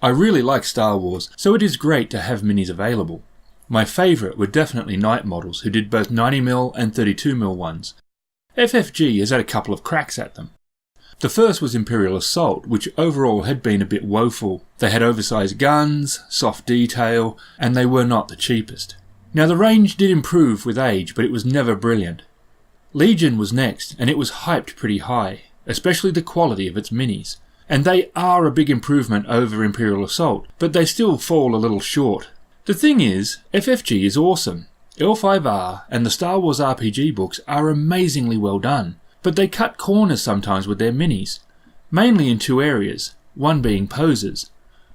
I really like Star Wars, so it is great to have minis available. My favourite were definitely Knight models, who did both 90mm and 32mm ones. FFG has had a couple of cracks at them. The first was Imperial Assault, which overall had been a bit woeful. They had oversized guns, soft detail, and they were not the cheapest. Now the range did improve with age, but it was never brilliant. Legion was next, and it was hyped pretty high, especially the quality of its minis. And they are a big improvement over Imperial Assault, but they still fall a little short. The thing is, FFG is awesome. L5R and the Star Wars RPG books are amazingly well done, but they cut corners sometimes with their minis, mainly in two areas, one being poses.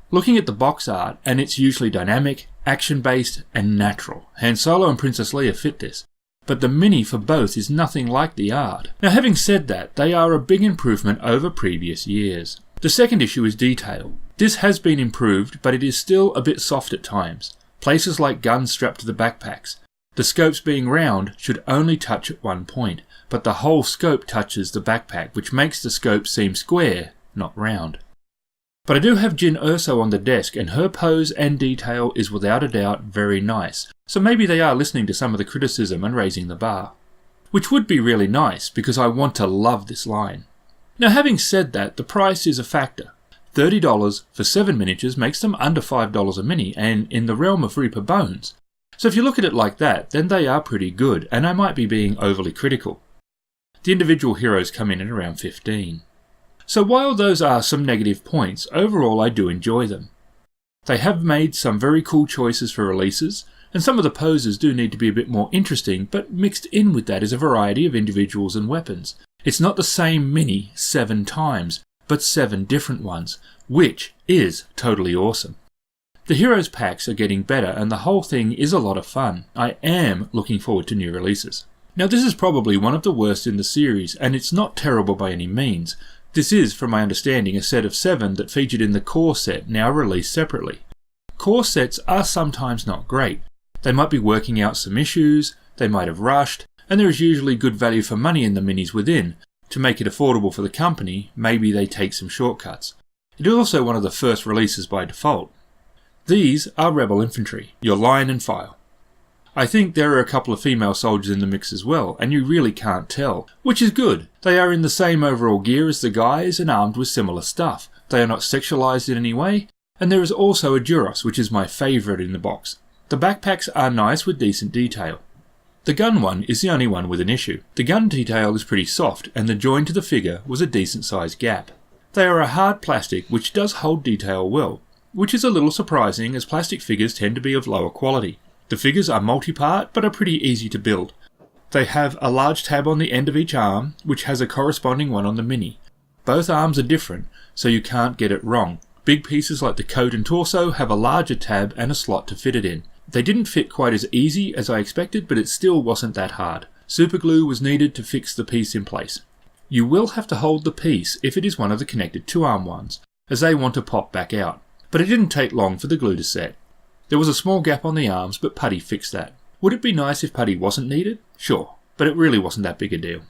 Looking at the box art, and it's usually dynamic, action-based, and natural. Han Solo and Princess Leia fit this, but the mini for both is nothing like the art. Now having said that, they are a big improvement over previous years. The second issue is detail. This has been improved, but it is still a bit soft at times. Places like guns strapped to the backpacks. The scopes being round should only touch at one point, but the whole scope touches the backpack, which makes the scope seem square, not round. But I do have Jyn Erso on the desk, and her pose and detail is without a doubt very nice, so maybe they are listening to some of the criticism and raising the bar. Which would be really nice, because I want to love this line. Now having said that, the price is a factor. $30 for 7 miniatures makes them under $5 a mini, and in the realm of Reaper Bones. So if you look at it like that, then they are pretty good, and I might be being overly critical. The individual heroes come in at around 15. So while those are some negative points, overall I do enjoy them. They have made some very cool choices for releases, and some of the poses do need to be a bit more interesting, but mixed in with that is a variety of individuals and weapons. It's not the same mini 7 times, but 7 different ones, which is totally awesome. The Heroes packs are getting better, and the whole thing is a lot of fun. I am looking forward to new releases. Now this is probably one of the worst in the series, and it's not terrible by any means. This is, from my understanding, a set of 7 that featured in the core set, now released separately. Core sets are sometimes not great. They might be working out some issues, they might have rushed, and there is usually good value for money in the minis within. To make it affordable for the company, maybe they take some shortcuts. It is also one of the first releases by default. These are Rebel Infantry, your line and file. I think there are a couple of female soldiers in the mix as well, and you really can't tell, which is good. They are in the same overall gear as the guys and armed with similar stuff. They are not sexualized in any way, and there is also a Duros, which is my favourite in the box. The backpacks are nice with decent detail. The gun one is the only one with an issue. The gun detail is pretty soft, and the join to the figure was a decent sized gap. They are a hard plastic which does hold detail well, which is a little surprising as plastic figures tend to be of lower quality. The figures are multi-part but are pretty easy to build. They have a large tab on the end of each arm, which has a corresponding one on the mini. Both arms are different, so you can't get it wrong. Big pieces like the coat and torso have a larger tab and a slot to fit it in. They didn't fit quite as easy as I expected, but it still wasn't that hard. Superglue was needed to fix the piece in place. You will have to hold the piece if it is one of the connected 2-arm ones, as they want to pop back out. But it didn't take long for the glue to set. There was a small gap on the arms, but putty fixed that. Would it be nice if putty wasn't needed? Sure, but it really wasn't that big a deal.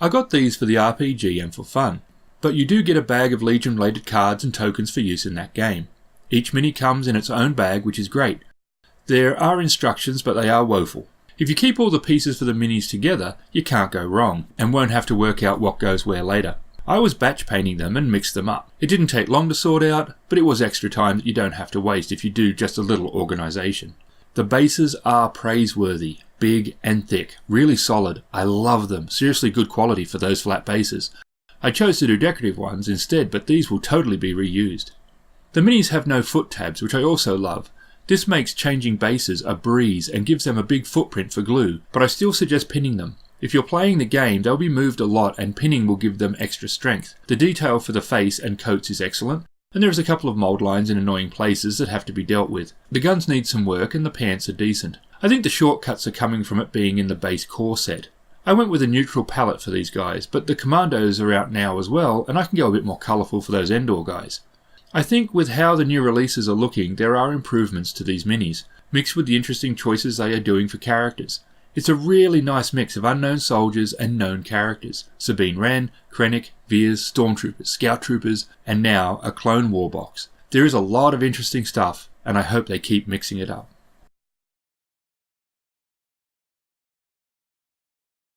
I got these for the RPG and for fun, but you do get a bag of Legion-related cards and tokens for use in that game. Each mini comes in its own bag, which is great. There are instructions, but they are woeful. If you keep all the pieces for the minis together, you can't go wrong, and won't have to work out what goes where later. I was batch painting them and mixed them up. It didn't take long to sort out, but it was extra time that you don't have to waste if you do just a little organisation. The bases are praiseworthy, big and thick, really solid. I love them, seriously good quality for those flat bases. I chose to do decorative ones instead, but these will totally be reused. The minis have no foot tabs, which I also love. This makes changing bases a breeze and gives them a big footprint for glue, but I still suggest pinning them. If you're playing the game, they'll be moved a lot and pinning will give them extra strength. The detail for the face and coats is excellent, and there is a couple of mould lines in annoying places that have to be dealt with. The guns need some work and the pants are decent. I think the shortcuts are coming from it being in the base core set. I went with a neutral palette for these guys, but the commandos are out now as well, and I can go a bit more colourful for those Endor guys. I think with how the new releases are looking, there are improvements to these minis, mixed with the interesting choices they are doing for characters. It's a really nice mix of unknown soldiers and known characters. Sabine Wren, Krennic, Veers, Stormtroopers, Scout Troopers, and now a Clone War box. There is a lot of interesting stuff, and I hope they keep mixing it up.